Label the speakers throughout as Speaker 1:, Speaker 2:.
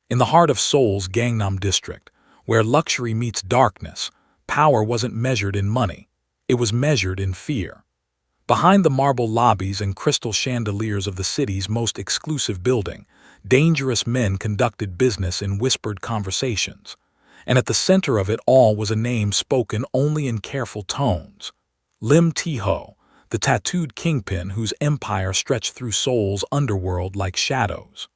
Speaker 1: In the heart of Seoul's Gangnam district, where luxury meets darkness, power wasn't measured in money, it was measured in fear. Behind the marble lobbies and crystal chandeliers of the city's most exclusive building, dangerous men conducted business in whispered conversations. And at the center of it all was a name spoken only in careful tones. Lim Tae-Ho, the tattooed kingpin whose empire stretched through Seoul's underworld like shadows.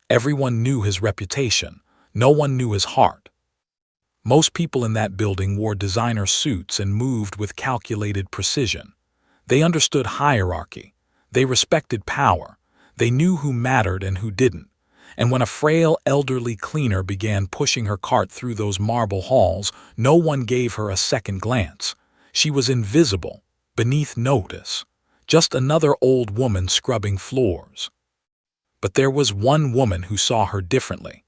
Speaker 1: Everyone knew his reputation, no one knew his heart. Most people in that building wore designer suits and moved with calculated precision. They understood hierarchy, they respected power, they knew who mattered and who didn't. And when a frail, elderly cleaner began pushing her cart through those marble halls, no one gave her a second glance. She was invisible, beneath notice, just another old woman scrubbing floors. But there was one woman who saw her differently.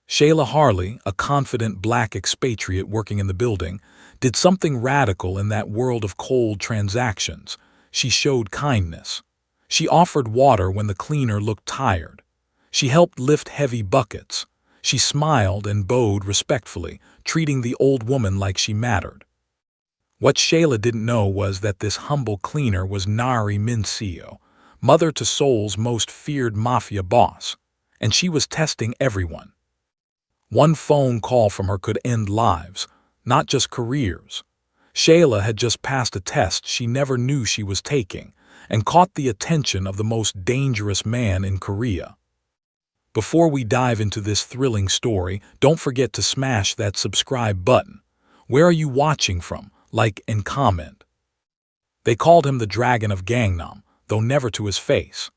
Speaker 1: Shayla Harley, a confident black expatriate working in the building, did something radical in that world of cold transactions. She showed kindness. She offered water when the cleaner looked tired. She helped lift heavy buckets. She smiled and bowed respectfully, treating the old woman like she mattered. What Shayla didn't know was that this humble cleaner was Nari Min-seo, mother to Seoul's most feared mafia boss, and she was testing everyone. One phone call from her could end lives, not just careers. Shayla had just passed a test she never knew she was taking and caught the attention of the most dangerous man in Korea. Before we dive into this thrilling story, don't forget to smash that subscribe button. Where are you watching from? Like and comment. They called him the Dragon of Gangnam, though never to his face.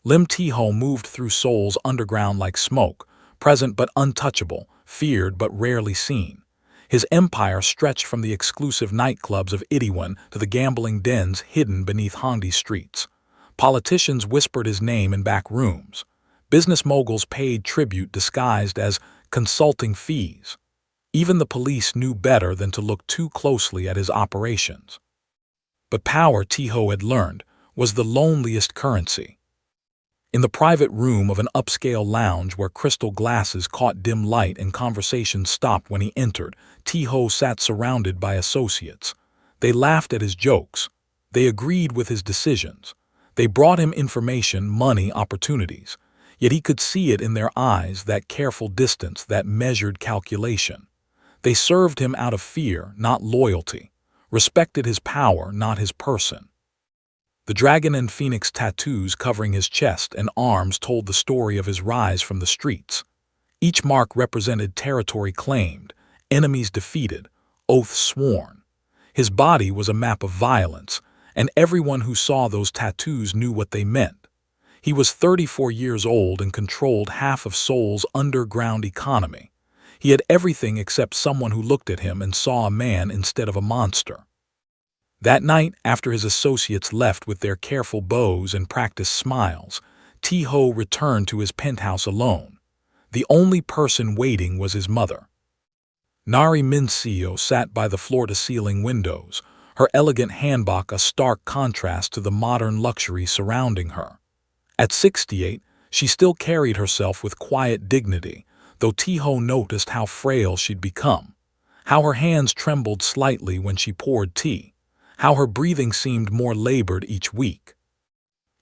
Speaker 1: Lim Tae-Ho moved through Seoul's underground like smoke, present but untouchable, feared but rarely seen. His empire stretched from the exclusive nightclubs of Itaewon to the gambling dens hidden beneath Hongdae streets. Politicians whispered his name in back rooms. Business moguls paid tribute disguised as consulting fees. Even the police knew better than to look too closely at his operations. But power, Tae-Ho had learned, was the loneliest currency. In the private room of an upscale lounge where crystal glasses caught dim light and conversations stopped when he entered, Tae-Ho sat surrounded by associates. They laughed at his jokes. They agreed with his decisions. They brought him information, money, opportunities. Yet he could see it in their eyes, that careful distance, that measured calculation. They served him out of fear, not loyalty, respected his power, not his person. The dragon and phoenix tattoos covering his chest and arms told the story of his rise from the streets. Each mark represented territory claimed, enemies defeated, oaths sworn. His body was a map of violence, and everyone who saw those tattoos knew what they meant. He was 34 years old and controlled half of Seoul's underground economy. He had everything except someone who looked at him and saw a man instead of a monster. That night, after his associates left with their careful bows and practiced smiles, Tae-Ho returned to his penthouse alone. The only person waiting was his mother. Nari Min-seo sat by the floor-to-ceiling windows, her elegant hanbok a stark contrast to the modern luxury surrounding her. At 68, she still carried herself with quiet dignity, though Tae-Ho noticed how frail she'd become, how her hands trembled slightly when she poured tea, how her breathing seemed more labored each week.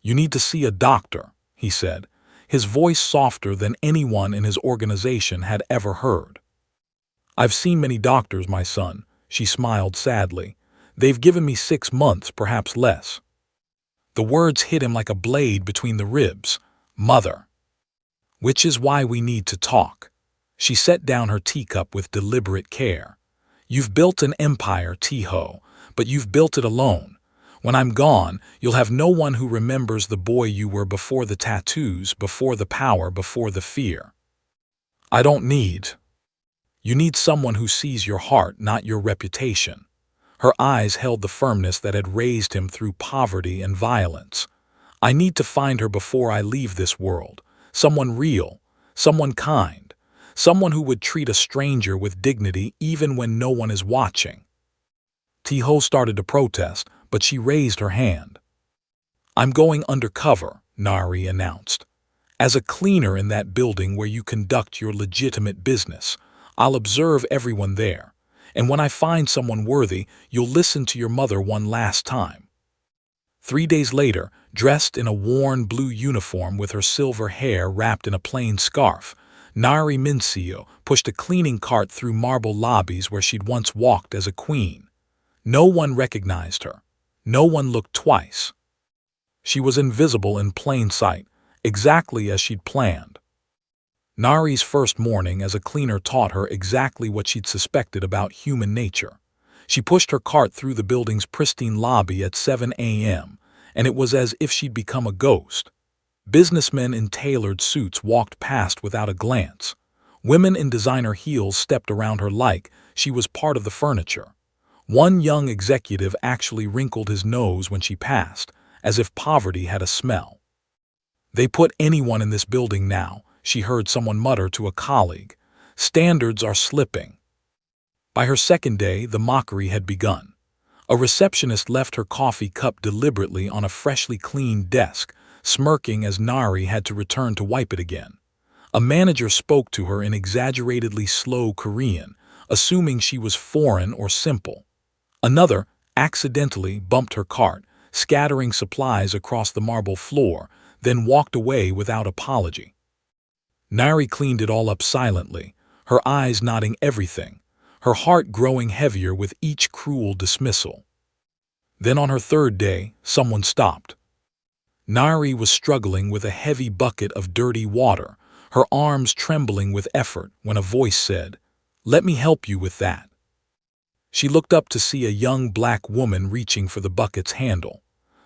Speaker 1: "You need to see a doctor," he said, his voice softer than anyone in his organization had ever heard. "I've seen many doctors, my son," she smiled sadly. "They've given me 6 months, perhaps less." The words hit him like a blade between the ribs. "Mother." "Which is why we need to talk." She set down her teacup with deliberate care. "You've built an empire, Tae-Ho, but you've built it alone. When I'm gone, you'll have no one who remembers the boy you were before the tattoos, before the power, before the fear. I don't need. You need someone who sees your heart, not your reputation." Her eyes held the firmness that had raised him through poverty and violence. "I need to find her before I leave this world. Someone real, someone kind, someone who would treat a stranger with dignity even when no one is watching." Tae-Ho started to protest, but she raised her hand. "I'm going undercover," Nari announced. As a cleaner in that building where you conduct your legitimate business, I'll observe everyone there. And when I find someone worthy, you'll listen to your mother one last time." 3 days later, dressed in a worn blue uniform with her silver hair wrapped in a plain scarf, Nari Minseo pushed a cleaning cart through marble lobbies where she'd once walked as a queen. No one recognized her. No one looked twice. She was invisible in plain sight, exactly as she'd planned. Nari's first morning as a cleaner taught her exactly what she'd suspected about human nature. She pushed her cart through the building's pristine lobby at 7 a.m., and it was as if she'd become a ghost. Businessmen in tailored suits walked past without a glance. Women in designer heels stepped around her like she was part of the furniture. One young executive actually wrinkled his nose when she passed, as if poverty had a smell. "They put anyone in this building now," she heard someone mutter to a colleague. "Standards are slipping." By her second day, the mockery had begun. A receptionist left her coffee cup deliberately on a freshly cleaned desk, smirking as Nari had to return to wipe it again. A manager spoke to her in exaggeratedly slow Korean, assuming she was foreign or simple. Another accidentally bumped her cart, scattering supplies across the marble floor, then walked away without apology. Nari cleaned it all up silently, her eyes noting everything, her heart growing heavier with each cruel dismissal. Then on her third day, someone stopped. Nari was struggling with a heavy bucket of dirty water, her arms trembling with effort when a voice said, "Let me help you with that." She looked up to see a young black woman reaching for the bucket's handle.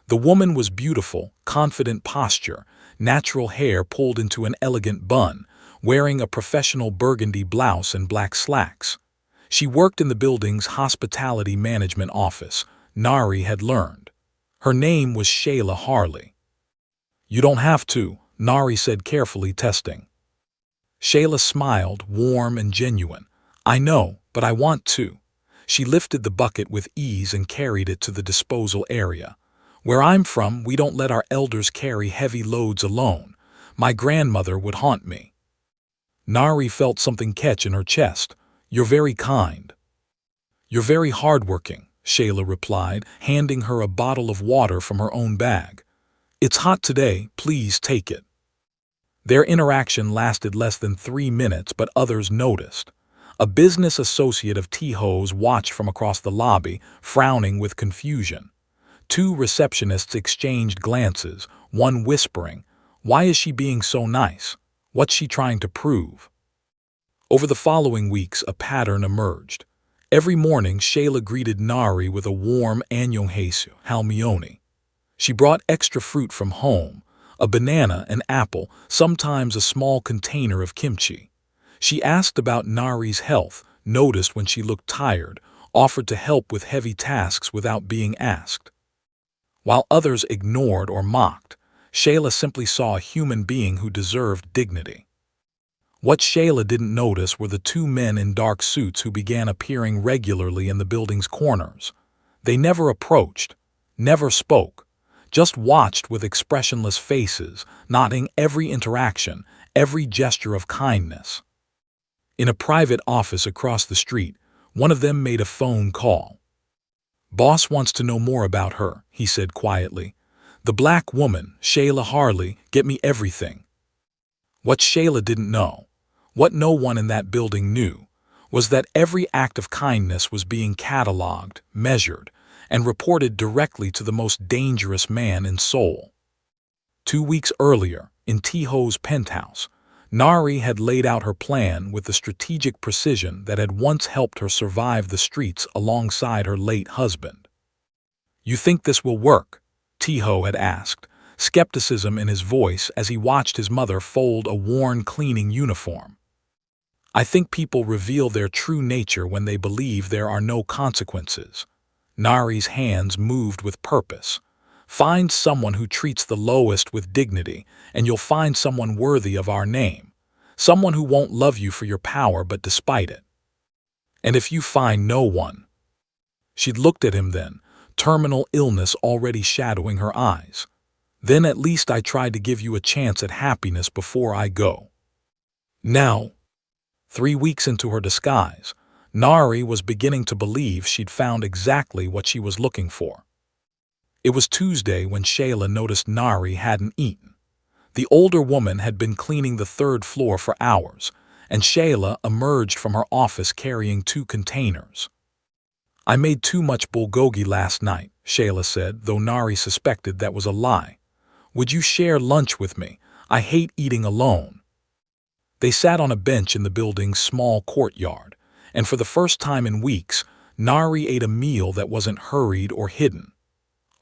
Speaker 1: The woman was beautiful, confident posture, natural hair pulled into an elegant bun, wearing a professional burgundy blouse and black slacks. She worked in the building's hospitality management office, Nari had learned. Her name was Shayla Harley. "You don't have to," Nari said carefully, testing. Shayla smiled, warm and genuine. "I know, but I want to." She lifted the bucket with ease and carried it to the disposal area. "Where I'm from, we don't let our elders carry heavy loads alone. My grandmother would haunt me." Nari felt something catch in her chest. "You're very kind." "You're very hardworking," Shayla replied, handing her a bottle of water from her own bag. "It's hot today, please take it." Their interaction lasted less than 3 minutes, but others noticed. A business associate of Tae-Ho's watched from across the lobby, frowning with confusion. 2 receptionists exchanged glances, one whispering, "Why is she being so nice? What's she trying to prove?" Over the following weeks, a pattern emerged. Every morning, Shayla greeted Nari with a warm "Annyeonghaseyo, halmioni." She brought extra fruit from home, a banana, an apple, sometimes a small container of kimchi. She asked about Nari's health, noticed when she looked tired, offered to help with heavy tasks without being asked. While others ignored or mocked, Shayla simply saw a human being who deserved dignity. What Shayla didn't notice were the 2 men in dark suits who began appearing regularly in the building's corners. They never approached, never spoke, just watched with expressionless faces, noting every interaction, every gesture of kindness. In a private office across the street, one of them made a phone call. "Boss wants to know more about her," he said quietly. "The black woman, Shayla Harley, get me everything." What Shayla didn't know, what no one in that building knew, was that every act of kindness was being cataloged, measured, and reported directly to the most dangerous man in Seoul. 2 weeks earlier, in Tae-Ho's penthouse, Nari had laid out her plan with the strategic precision that had once helped her survive the streets alongside her late husband. "You think this will work?" Tae-Ho had asked, skepticism in his voice as he watched his mother fold a worn cleaning uniform. "I think people reveal their true nature when they believe there are no consequences." Nari's hands moved with purpose. "Find someone who treats the lowest with dignity, and you'll find someone worthy of our name. Someone who won't love you for your power but despite it. And if you find no one..." She'd looked at him then, terminal illness already shadowing her eyes. Then at least I tried to give you a chance at happiness before I go. Now, 3 weeks into her disguise, Nari was beginning to believe she'd found exactly what she was looking for. It was Tuesday when Shayla noticed Nari hadn't eaten. The older woman had been cleaning the third floor for hours, and Shayla emerged from her office carrying 2 containers. I made too much bulgogi last night, Shayla said, though Nari suspected that was a lie. Would you share lunch with me? I hate eating alone. They sat on a bench in the building's small courtyard, and for the first time in weeks, Nari ate a meal that wasn't hurried or hidden.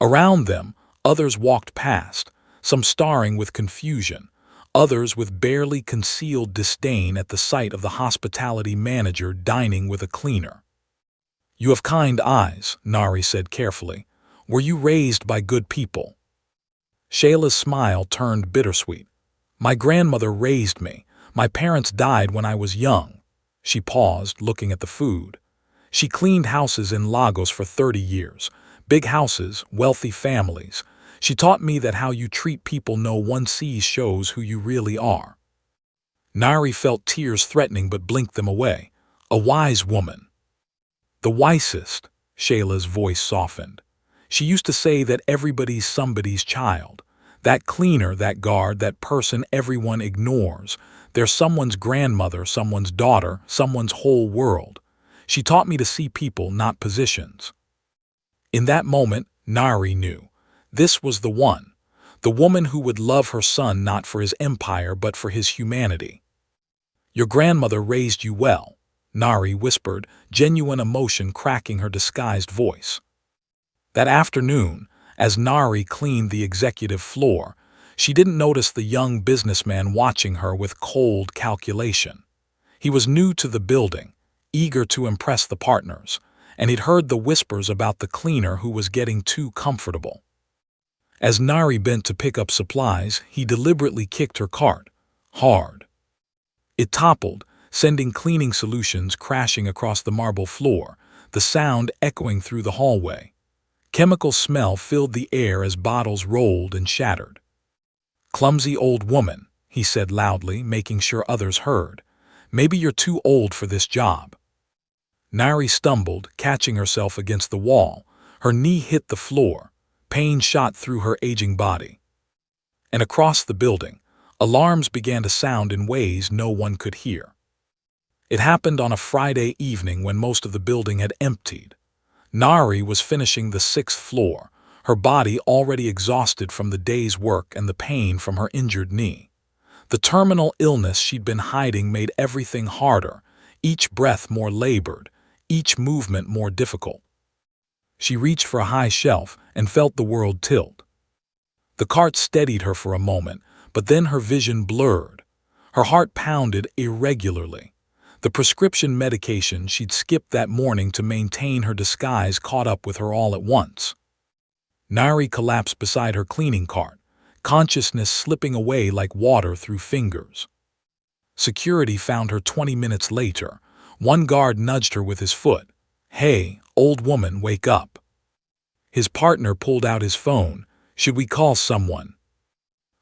Speaker 1: Around them, others walked past, some staring with confusion, others with barely concealed disdain at the sight of the hospitality manager dining with a cleaner. You have kind eyes, Nari said carefully. Were you raised by good people? Shayla's smile turned bittersweet. My grandmother raised me. My parents died when I was young. She paused, looking at the food. She cleaned houses in Lagos for 30 years. Big houses, wealthy families. She taught me that how you treat people no one sees shows who you really are. Nari felt tears threatening but blinked them away. A wise woman. The wisest, Shayla's voice softened. She used to say that everybody's somebody's child. That cleaner, that guard, that person everyone ignores. They're someone's grandmother, someone's daughter, someone's whole world. She taught me to see people, not positions. In that moment, Nari knew. This was the one. The woman who would love her son not for his empire but for his humanity. Your grandmother raised you well, Nari whispered, genuine emotion cracking her disguised voice. That afternoon, as Nari cleaned the executive floor, she didn't notice the young businessman watching her with cold calculation. He was new to the building, eager to impress the partners, and he'd heard the whispers about the cleaner who was getting too comfortable. As Nari bent to pick up supplies, he deliberately kicked her cart, hard. It toppled, sending cleaning solutions crashing across the marble floor, the sound echoing through the hallway. Chemical smell filled the air as bottles rolled and shattered. Clumsy old woman, he said loudly, making sure others heard. Maybe you're too old for this job. Nari stumbled, catching herself against the wall. Her knee hit the floor. Pain shot through her aging body. And across the building, alarms began to sound in ways no one could hear. It happened on a Friday evening when most of the building had emptied. Nari was finishing the 6th floor, her body already exhausted from the day's work and the pain from her injured knee. The terminal illness she'd been hiding made everything harder, each breath more labored, each movement more difficult. She reached for a high shelf and felt the world tilt. The cart steadied her for a moment, but then her vision blurred. Her heart pounded irregularly. The prescription medication she'd skipped that morning to maintain her disguise caught up with her all at once. Nari collapsed beside her cleaning cart, consciousness slipping away like water through fingers. Security found her 20 minutes later. One guard nudged her with his foot. Hey, old woman, wake up. His partner pulled out his phone. Should we call someone?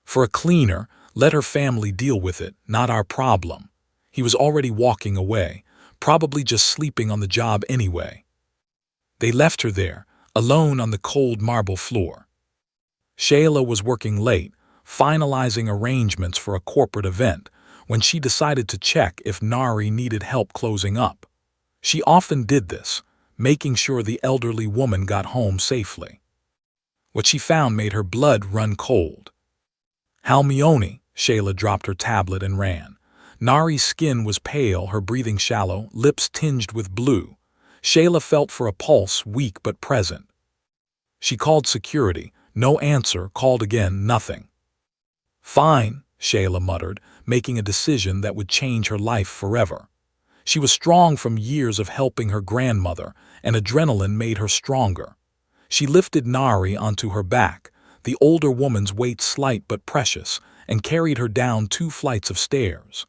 Speaker 1: For a cleaner, let her family deal with it, not our problem. He was already walking away, probably just sleeping on the job anyway. They left her there, alone on the cold marble floor. Shayla was working late, finalizing arrangements for a corporate event, when she decided to check if Nari needed help closing up. She often did this, making sure the elderly woman got home safely. What she found made her blood run cold. Halmione, Shayla dropped her tablet and ran. Nari's skin was pale, her breathing shallow, lips tinged with blue. Shayla felt for a pulse, weak but present. She called security. No answer, called again, nothing. Fine, Shayla muttered, making a decision that would change her life forever. She was strong from years of helping her grandmother, and adrenaline made her stronger. She lifted Nari onto her back, the older woman's weight slight but precious, and carried her down 2 flights of stairs.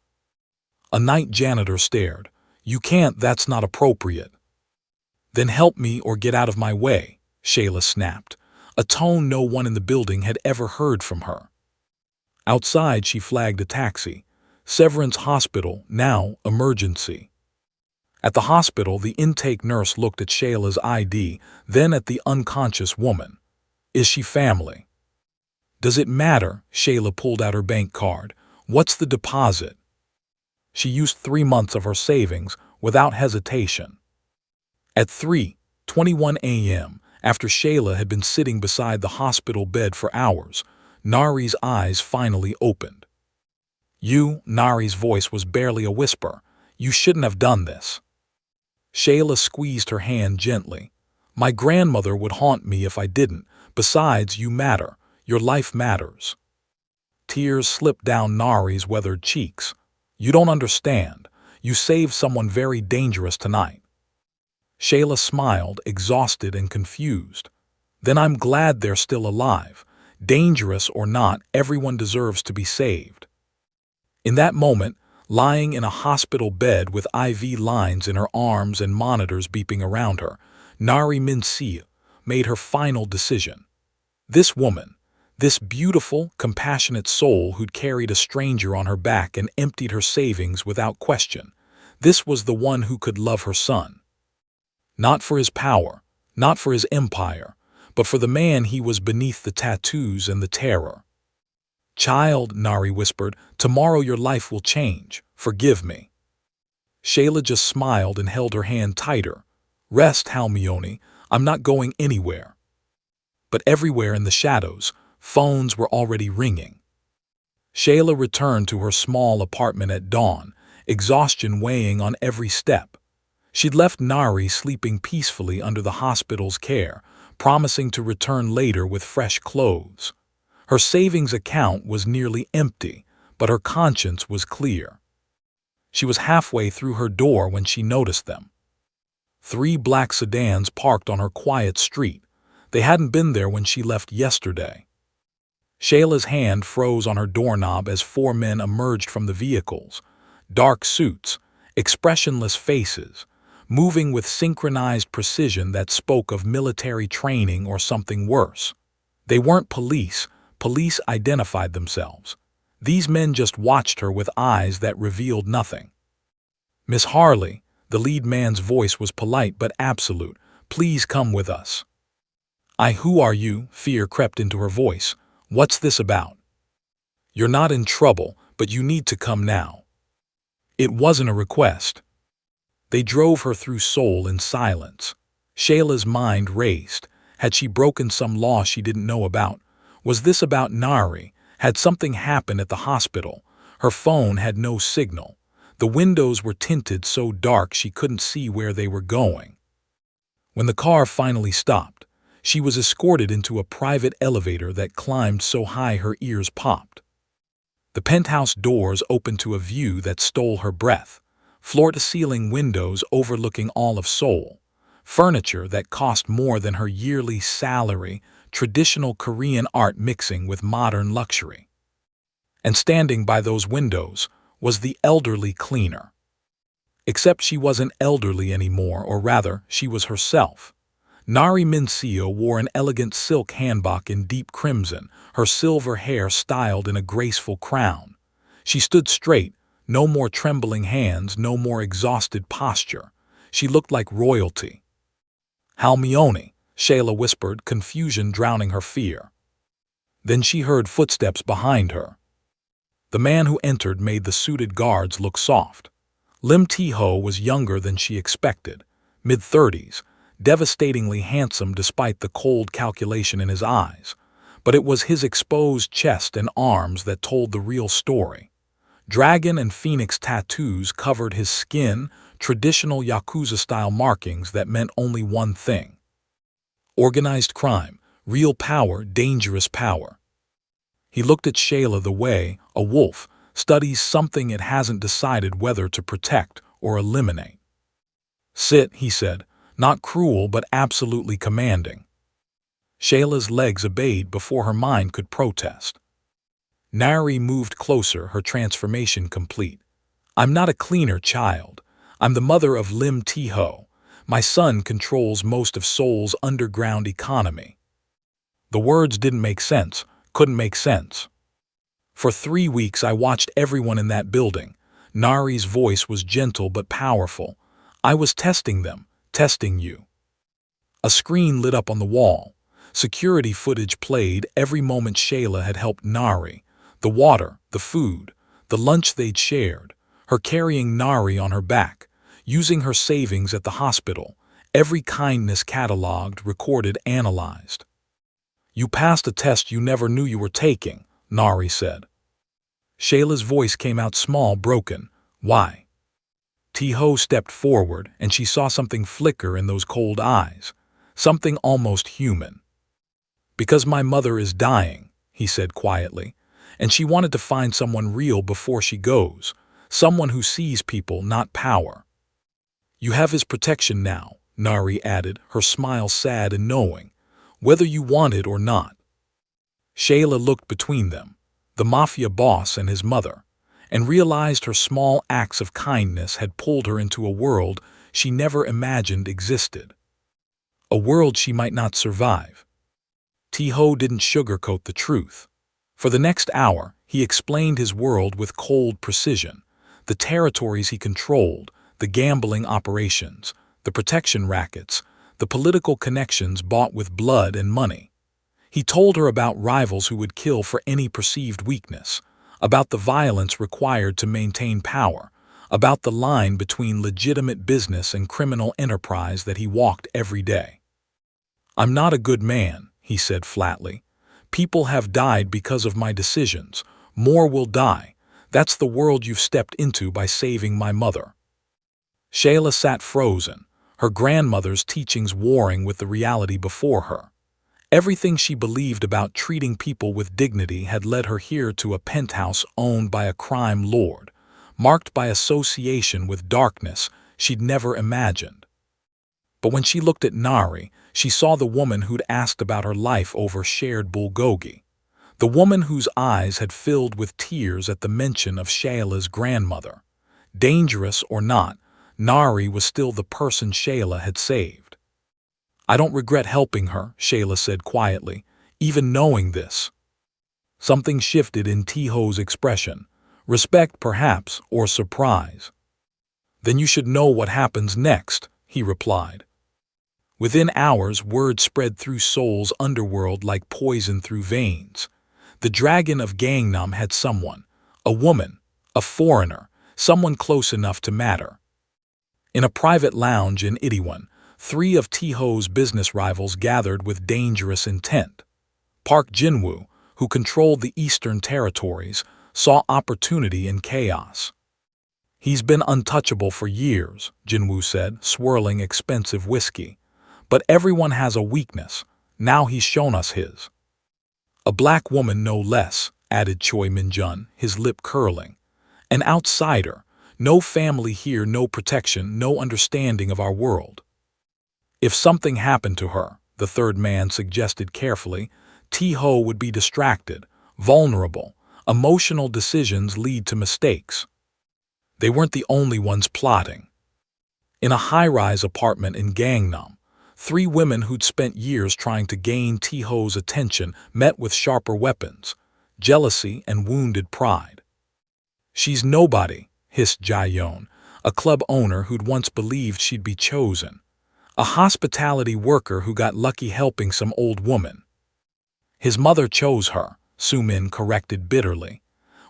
Speaker 1: A night janitor stared. You can't, that's not appropriate. Then help me or get out of my way, Shayla snapped. a tone no one in the building had ever heard from her. Outside, she flagged a taxi. Severance Hospital, now emergency. At the hospital, the intake nurse looked at Shayla's ID, then at the unconscious woman. Is she family? Does it matter? Shayla pulled out her bank card. What's the deposit? She used 3 months of her savings without hesitation. At 3:21 a.m., after Shayla had been sitting beside the hospital bed for hours, Nari's eyes finally opened. Nari's voice was barely a whisper. You shouldn't have done this. Shayla squeezed her hand gently. My grandmother would haunt me if I didn't. Besides, you matter. Your life matters. Tears slipped down Nari's weathered cheeks. You don't understand. You saved someone very dangerous tonight. Shayla smiled, exhausted and confused. Then I'm glad they're still alive. Dangerous or not, everyone deserves to be saved. In that moment, lying in a hospital bed with IV lines in her arms and monitors beeping around her, Nari Minsia made her final decision. This woman, this beautiful, compassionate soul who'd carried a stranger on her back and emptied her savings without question, this was the one who could love her son. Not for his power, not for his empire, but for the man he was beneath the tattoos and the terror. Child, Nari whispered, tomorrow your life will change. Forgive me. Shayla just smiled and held her hand tighter. Rest, Halmione, I'm not going anywhere. But everywhere in the shadows, phones were already ringing. Shayla returned to her small apartment at dawn, exhaustion weighing on every step. She'd left Nari sleeping peacefully under the hospital's care, promising to return later with fresh clothes. Her savings account was nearly empty, but her conscience was clear. She was halfway through her door when she noticed them. 3 black sedans parked on her quiet street. They hadn't been there when she left yesterday. Shayla's hand froze on her doorknob as 4 men emerged from the vehicles. Dark suits, expressionless faces, moving with synchronized precision that spoke of military training or something worse. They weren't police. Police identified themselves. These men just watched her with eyes that revealed nothing. Miss Harley, the lead man's voice was polite but absolute. Please come with us. Who are you? Fear crept into her voice. What's this about? You're not in trouble, but you need to come now. It wasn't a request. They drove her through Seoul in silence. Shayla's mind raced. Had she broken some law she didn't know about? Was this about Nari? Had something happened at the hospital? Her phone had no signal. The windows were tinted so dark she couldn't see where they were going. When the car finally stopped, she was escorted into a private elevator that climbed so high her ears popped. The penthouse doors opened to a view that stole her breath. Floor-to-ceiling windows overlooking all of Seoul. Furniture that cost more than her yearly salary, traditional Korean art mixing with modern luxury. And standing by those windows was the elderly cleaner. Except she wasn't elderly anymore, or rather, she was herself. Nari Mincio wore an elegant silk hanbok in deep crimson, her silver hair styled in a graceful crown. She stood straight, no more trembling hands, no more exhausted posture. She looked like royalty. Halmione, Shayla whispered, confusion drowning her fear. Then she heard footsteps behind her. The man who entered made the suited guards look soft. Lim Tae-Ho was younger than she expected, mid-30s, devastatingly handsome despite the cold calculation in his eyes. But it was his exposed chest and arms that told the real story. Dragon and phoenix tattoos covered his skin, traditional Yakuza-style markings that meant only one thing. Organized crime, real power, dangerous power. He looked at Shayla the way a wolf studies something it hasn't decided whether to protect or eliminate. Sit, he said, not cruel but absolutely commanding. Shayla's legs obeyed before her mind could protest. Nari moved closer, her transformation complete. I'm not a cleaner, child. I'm the mother of Lim Tae-Ho. My son controls most of Seoul's underground economy. The words didn't make sense, couldn't make sense. For 3 weeks I watched everyone in that building. Nari's voice was gentle but powerful. I was testing them, testing you. A screen lit up on the wall. Security footage played every moment Shayla had helped Nari. The water, the food, the lunch they'd shared, her carrying Nari on her back, using her savings at the hospital, every kindness cataloged, recorded, analyzed. You passed a test you never knew you were taking, Nari said. Shayla's voice came out small, broken. Why? Tae-Ho stepped forward, and she saw something flicker in those cold eyes, something almost human. Because my mother is dying, he said quietly, and she wanted to find someone real before she goes, someone who sees people, not power. You have his protection now, Nari added, her smile sad and knowing, whether you want it or not. Shayla looked between them, the Mafia boss and his mother, and realized her small acts of kindness had pulled her into a world she never imagined existed. A world she might not survive. Tae-Ho didn't sugarcoat the truth. For the next hour, he explained his world with cold precision, the territories he controlled, the gambling operations, the protection rackets, the political connections bought with blood and money. He told her about rivals who would kill for any perceived weakness, about the violence required to maintain power, about the line between legitimate business and criminal enterprise that he walked every day. I'm not a good man, he said flatly. People have died because of my decisions. More will die. That's the world you've stepped into by saving my mother. Shayla sat frozen, her grandmother's teachings warring with the reality before her. Everything she believed about treating people with dignity had led her here to a penthouse owned by a crime lord, marked by association with darkness she'd never imagined. But when she looked at Nari, she saw the woman who'd asked about her life over shared bulgogi, the woman whose eyes had filled with tears at the mention of Shayla's grandmother. Dangerous or not, Nari was still the person Shayla had saved. I don't regret helping her, Shayla said quietly, even knowing this. Something shifted in Tae-Ho's expression, respect perhaps, or surprise. Then you should know what happens next, he replied. Within hours, word spread through Seoul's underworld like poison through veins. The dragon of Gangnam had someone, a woman, a foreigner, someone close enough to matter. In a private lounge in Itaewon, 3 of Tae-Ho's business rivals gathered with dangerous intent. Park Jin-woo, who controlled the Eastern Territories, saw opportunity in chaos. He's been untouchable for years, Jin-woo said, swirling expensive whiskey. But everyone has a weakness. Now he's shown us his. A black woman no less, added Choi Min-jun, his lip curling. An outsider. No family here, no protection, no understanding of our world. If something happened to her, the third man suggested carefully, Tae-Ho would be distracted, vulnerable. Emotional decisions lead to mistakes. They weren't the only ones plotting. In a high-rise apartment in Gangnam, 3 women who'd spent years trying to gain Tae-Ho's attention met with sharper weapons, jealousy and wounded pride. She's nobody, hissed Jae-yeon, a club owner who'd once believed she'd be chosen. A hospitality worker who got lucky helping some old woman. His mother chose her, Soo-min corrected bitterly,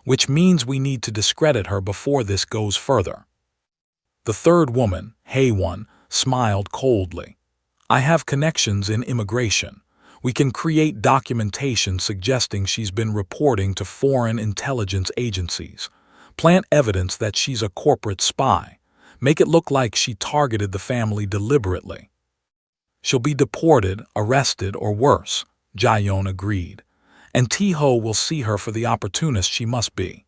Speaker 1: which means we need to discredit her before this goes further. The third woman, Hae-won, smiled coldly. I have connections in immigration. We can create documentation suggesting she's been reporting to foreign intelligence agencies. Plant evidence that she's a corporate spy. Make it look like she targeted the family deliberately. She'll be deported, arrested, or worse, Jae-yeon agreed. And Tae-Ho will see her for the opportunist she must be.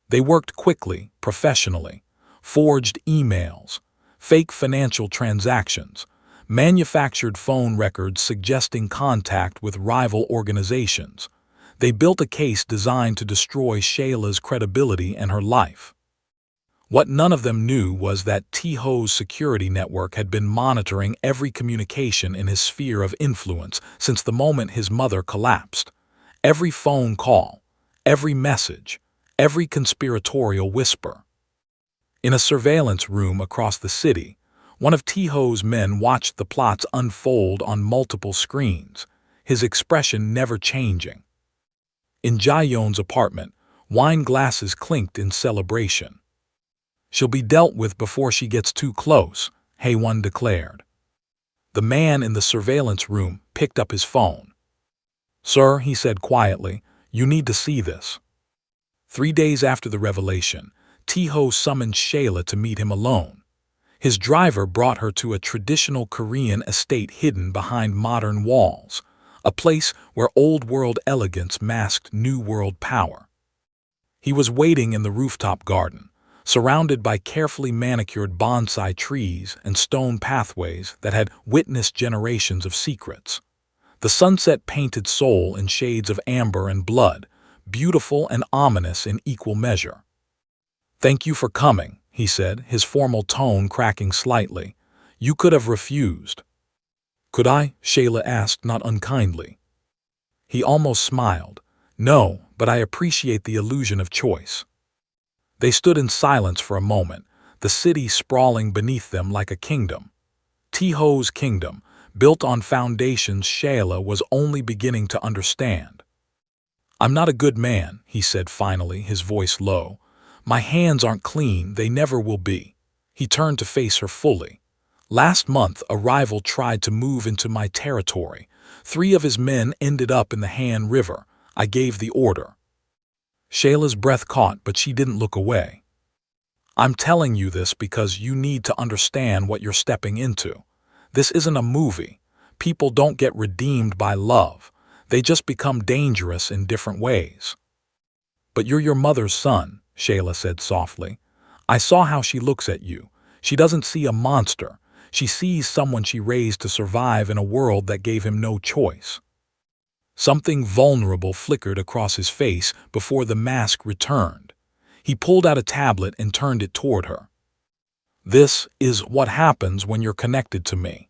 Speaker 1: They worked quickly, professionally, forged emails, fake financial transactions, manufactured phone records suggesting contact with rival organizations. They built a case designed to destroy Shayla's credibility and her life. What none of them knew was that Tae-Ho's security network had been monitoring every communication in his sphere of influence since the moment his mother collapsed. Every phone call, every message, every conspiratorial whisper. In a surveillance room across the city, one of Tae-Ho's men watched the plots unfold on multiple screens, his expression never changing. In Jae-yoon's apartment, wine glasses clinked in celebration. "She'll be dealt with before she gets too close," Hae-won declared. The man in the surveillance room picked up his phone. "Sir," he said quietly, "you need to see this." 3 days after the revelation, Tae-Ho summoned Shayla to meet him alone. His driver brought her to a traditional Korean estate hidden behind modern walls, a place where old-world elegance masked new-world power. He was waiting in the rooftop garden, surrounded by carefully manicured bonsai trees and stone pathways that had witnessed generations of secrets. The sunset painted Seoul in shades of amber and blood, beautiful and ominous in equal measure. "Thank you for coming," he said, his formal tone cracking slightly. "You could have refused." "Could I?" Shayla asked, not unkindly. He almost smiled. "No, but I appreciate the illusion of choice." They stood in silence for a moment, the city sprawling beneath them like a kingdom. Tae-Ho's kingdom, built on foundations Shayla was only beginning to understand. "I'm not a good man," he said finally, his voice low. "My hands aren't clean, they never will be." He turned to face her fully. "Last month, a rival tried to move into my territory. 3 of his men ended up in the Han River. I gave the order." Shayla's breath caught, but she didn't look away. "I'm telling you this because you need to understand what you're stepping into. This isn't a movie. People don't get redeemed by love. They just become dangerous in different ways." "But you're your mother's son," Shayla said softly. "I saw how she looks at you. She doesn't see a monster. She sees someone she raised to survive in a world that gave him no choice." Something vulnerable flickered across his face before the mask returned. He pulled out a tablet and turned it toward her. "This is what happens when you're connected to me."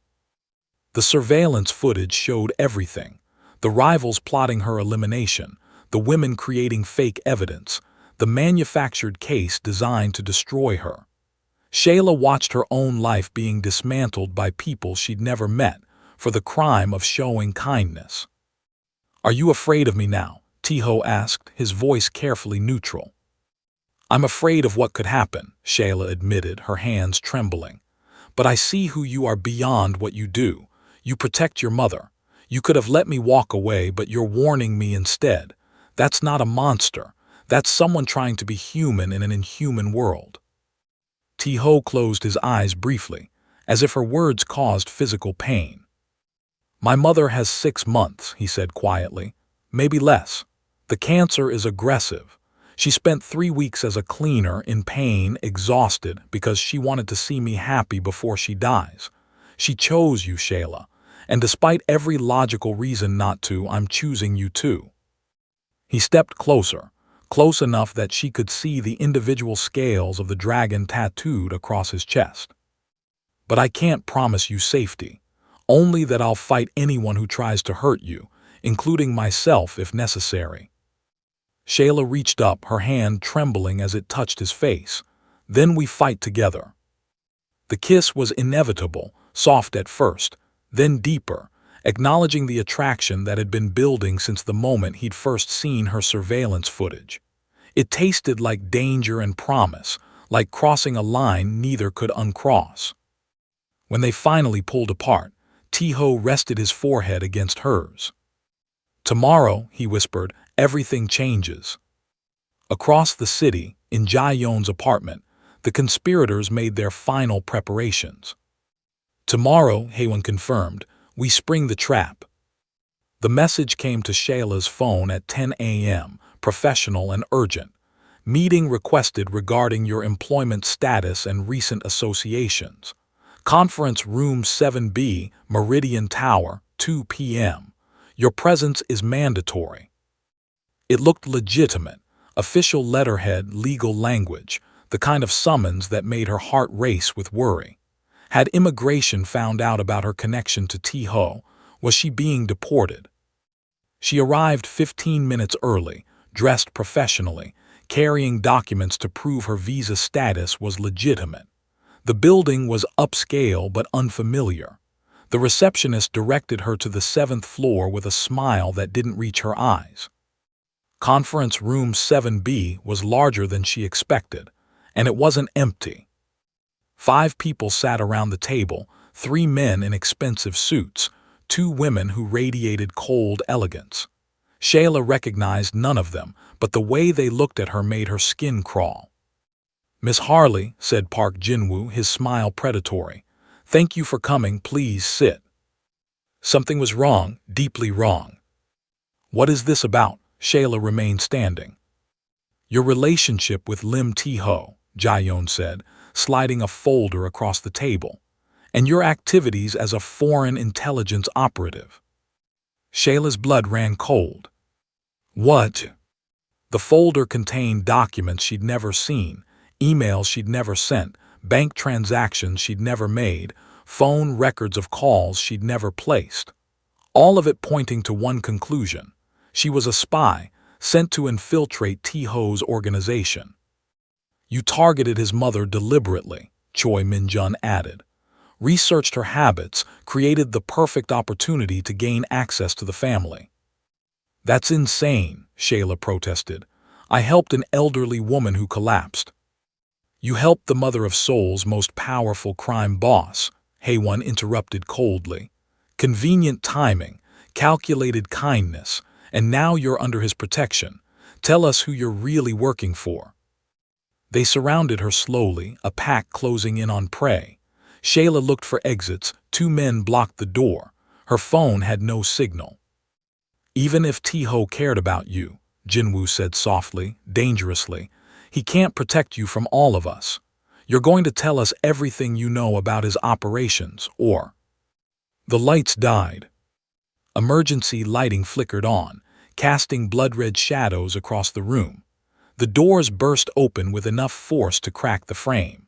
Speaker 1: The surveillance footage showed everything. The rivals plotting her elimination, the women creating fake evidence, the manufactured case designed to destroy her. Shayla watched her own life being dismantled by people she'd never met for the crime of showing kindness. "Are you afraid of me now?" Tae-Ho asked, his voice carefully neutral. "I'm afraid of what could happen," Shayla admitted, her hands trembling. "But I see who you are beyond what you do. You protect your mother. You could have let me walk away, but you're warning me instead. That's not a monster. That's someone trying to be human in an inhuman world." Tae-Ho closed his eyes briefly, as if her words caused physical pain. "My mother has 6 months," he said quietly. "Maybe less. The cancer is aggressive. She spent 3 weeks as a cleaner, in pain, exhausted, because she wanted to see me happy before she dies. She chose you, Shayla, and despite every logical reason not to, I'm choosing you too." He stepped closer, close enough that she could see the individual scales of the dragon tattooed across his chest. "But I can't promise you safety. Only that I'll fight anyone who tries to hurt you, including myself if necessary." Shayla reached up, her hand trembling as it touched his face. "Then we fight together." The kiss was inevitable, soft at first, then deeper, acknowledging the attraction that had been building since the moment he'd first seen her surveillance footage. It tasted like danger and promise, like crossing a line neither could uncross. When they finally pulled apart, Tae-Ho rested his forehead against hers. "Tomorrow," he whispered, "everything changes." Across the city, in Jae-yoon's apartment, the conspirators made their final preparations. "Tomorrow," Hae-won confirmed, "we spring the trap." The message came to Shayla's phone at 10 a.m., professional and urgent. "Meeting requested regarding your employment status and recent associations. Conference Room 7B, Meridian Tower, 2 p.m. Your presence is mandatory." It looked legitimate, official letterhead, legal language. the kind of summons that made her heart race with worry. Had immigration found out about her connection to Tae-Ho? Was she being deported? She arrived 15 minutes early, dressed professionally, carrying documents to prove her visa status was legitimate. The building was upscale but unfamiliar. The receptionist directed her to the 7th floor with a smile that didn't reach her eyes. Conference room 7B was larger than she expected, and it wasn't empty. 5 people sat around the table, 3 men in expensive suits, 2 women who radiated cold elegance. Shayla recognized none of them, but the way they looked at her made her skin crawl. "Miss Harley," said Park Jin-woo, his smile predatory. "Thank you for coming, please sit." Something was wrong, deeply wrong. "What is this about?" Shayla remained standing. "Your relationship with Lim Tae-Ho," Jae-yeon said, sliding a folder across the table, "and your activities as a foreign intelligence operative." Shayla's blood ran cold. "What?" The folder contained documents she'd never seen, emails she'd never sent, bank transactions she'd never made, phone records of calls she'd never placed. All of it pointing to one conclusion: she was a spy, sent to infiltrate Tae-Ho's organization. "You targeted his mother deliberately," Choi Min-jun added. "Researched her habits, created the perfect opportunity to gain access to the family." "That's insane," Shayla protested. "I helped an elderly woman who collapsed." "You helped the mother of Seoul's most powerful crime boss," Haewon interrupted coldly. "Convenient timing, calculated kindness, and now you're under his protection. Tell us who you're really working for." They surrounded her slowly, a pack closing in on prey. Shayla looked for exits, 2 men blocked the door. Her phone had no signal. "Even if Tae-Ho cared about you," Jin-woo said softly, dangerously, "he can't protect you from all of us. You're going to tell us everything you know about his operations, or—" The lights died. Emergency lighting flickered on, casting blood-red shadows across the room. The doors burst open with enough force to crack the frame.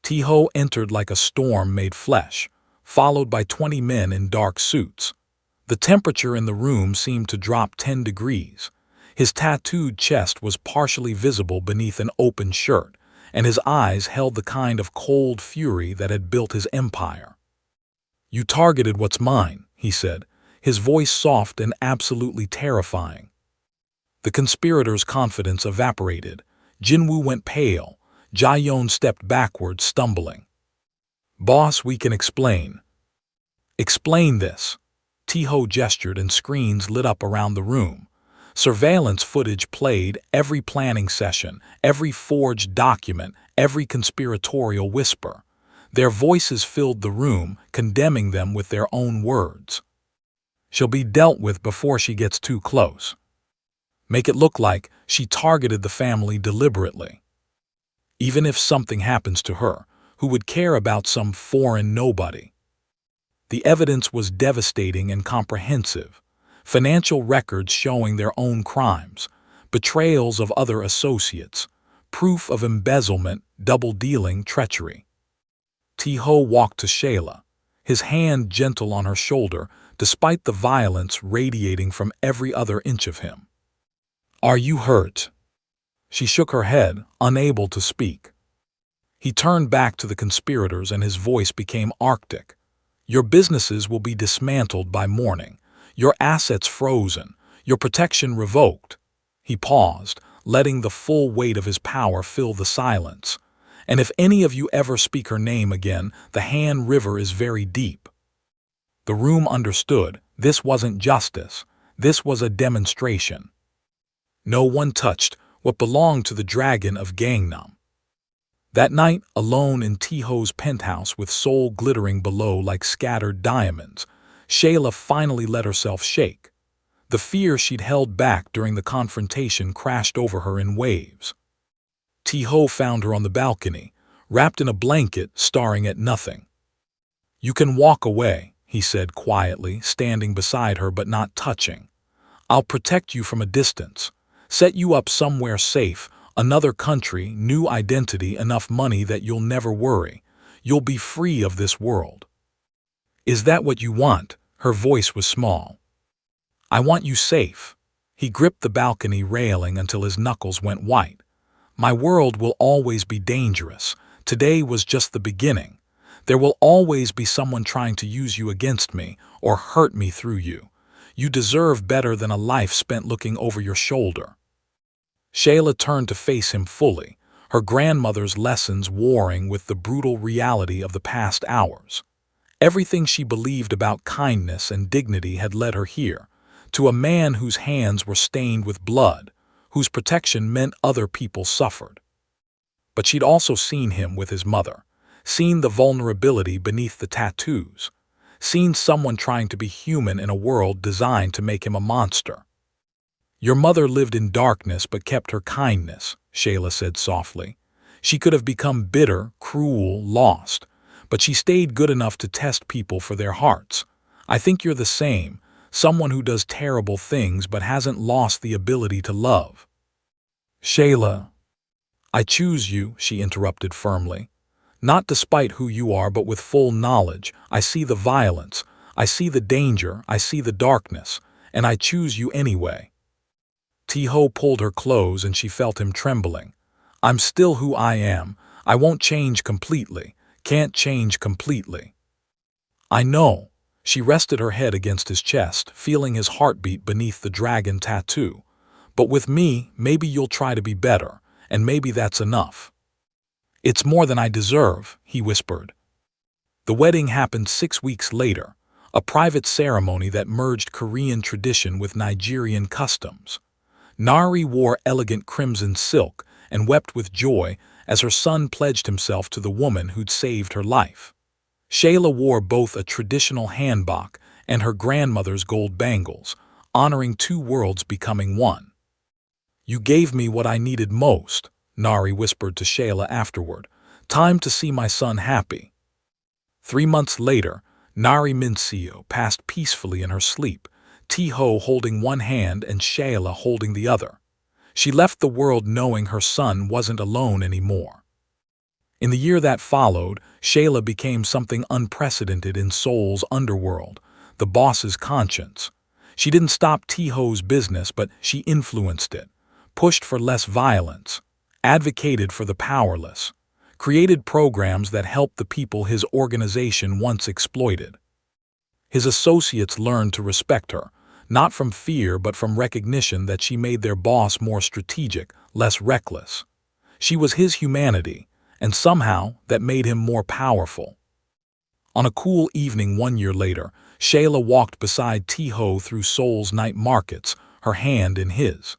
Speaker 1: Tae-Ho entered like a storm made flesh, followed by 20 men in dark suits. The temperature in the room seemed to drop 10 degrees. His tattooed chest was partially visible beneath an open shirt, and his eyes held the kind of cold fury that had built his empire. "You targeted what's mine," he said, his voice soft and absolutely terrifying. The conspirators' confidence evaporated. Jin-woo went pale. Jae-yeon stepped backward, stumbling. "Boss, we can explain." "Explain this." Tae-Ho gestured and screens lit up around the room. Surveillance footage played, every planning session, every forged document, every conspiratorial whisper. Their voices filled the room, condemning them with their own words. "She'll be dealt with before she gets too close. Make it look like she targeted the family deliberately. Even if something happens to her, who would care about some foreign nobody?" The evidence was devastating and comprehensive. Financial records showing their own crimes, betrayals of other associates, proof of embezzlement, double-dealing, treachery. Tae-Ho walked to Shayla, his hand gentle on her shoulder despite the violence radiating from every inch inch of him. "Are you hurt?" She shook her head, unable to speak. He turned back to the conspirators and his voice became arctic. "Your businesses will be dismantled by morning, your assets frozen, your protection revoked." He paused, letting the full weight of his power fill the silence. "And if any of you ever speak her name again, the Han River is very deep." The room understood. This wasn't justice. This was a demonstration. No one touched what belonged to the dragon of Gangnam. That night, alone in Tae-Ho's penthouse with Seoul glittering below like scattered diamonds, Shayla finally let herself shake. The fear she'd held back during the confrontation crashed over her in waves. Tae-Ho found her on the balcony, wrapped in a blanket, staring at nothing. "You can walk away," he said quietly, standing beside her but not touching. "I'll protect you from a distance, set you up somewhere safe, Another country, new identity, enough money that you'll never worry. You'll be free of this world. Is that what you want? Her voice was small. I want you safe. He gripped the balcony railing until his knuckles went white. My world will always be dangerous. Today was just the beginning. There will always be someone trying to use you against me or hurt me through you. You deserve better than a life spent looking over your shoulder. Shayla turned to face him fully, her grandmother's lessons warring with the brutal reality of the past hours. Everything she believed about kindness and dignity had led her here, to a man whose hands were stained with blood, whose protection meant other people suffered. But she'd also seen him with his mother, seen the vulnerability beneath the tattoos, seen someone trying to be human in a world designed to make him a monster. Your mother lived in darkness but kept her kindness, Shayla said softly. She could have become bitter, cruel, lost, but she stayed good enough to test people for their hearts. I think you're the same, someone who does terrible things but hasn't lost the ability to love. Shayla, I choose you, she interrupted firmly. Not despite who you are, but with full knowledge. I see the violence, I see the danger, I see the darkness, and I choose you anyway. Tae-Ho pulled her close and she felt him trembling. I'm still who I am. I won't change completely. Can't change completely. I know. She rested her head against his chest, feeling his heartbeat beneath the dragon tattoo. But with me, maybe you'll try to be better, and maybe that's enough. It's more than I deserve, he whispered. The wedding happened 6 weeks later, a private ceremony that merged Korean tradition with Nigerian customs. Nari wore elegant crimson silk and wept with joy as her son pledged himself to the woman who'd saved her life. Shayla wore both a traditional hanbok and her grandmother's gold bangles, honoring two worlds becoming one. You gave me what I needed most, Nari whispered to Shayla afterward. Time to see my son happy. 3 months later, Nari Minseo passed peacefully in her sleep, Tae-Ho holding one hand and Shayla holding the other. She left the world knowing her son wasn't alone anymore. In the year that followed, Shayla became something unprecedented in Seoul's underworld, the boss's conscience. She didn't stop Tae-Ho's business, but she influenced it, pushed for less violence, advocated for the powerless, created programs that helped the people his organization once exploited. His associates learned to respect her, not from fear but from recognition that she made their boss more strategic, less reckless. She was his humanity, and somehow that made him more powerful. On a cool evening 1 year later, Shayla walked beside Tae-Ho through Seoul's night markets, her hand in his.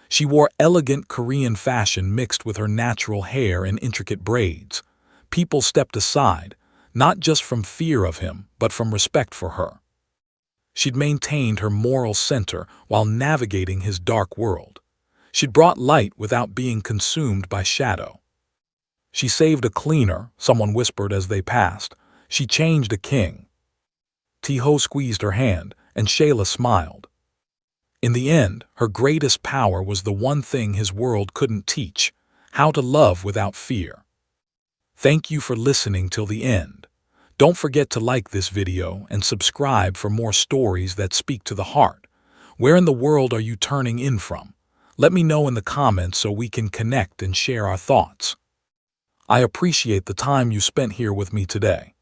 Speaker 1: She wore elegant Korean fashion mixed with her natural hair and intricate braids. People stepped aside, not just from fear of him, but from respect for her. She'd maintained her moral center while navigating his dark world. She'd brought light without being consumed by shadow. She saved a cleaner, someone whispered as they passed. She changed a king. Tae-Ho squeezed her hand, and Shayla smiled. In the end, her greatest power was the one thing his world couldn't teach: how to love without fear. Thank you for listening till the end. Don't forget to like this video and subscribe for more stories that speak to the heart. Where in the world are you turning in from? Let me know in the comments so we can connect and share our thoughts. I appreciate the time you spent here with me today.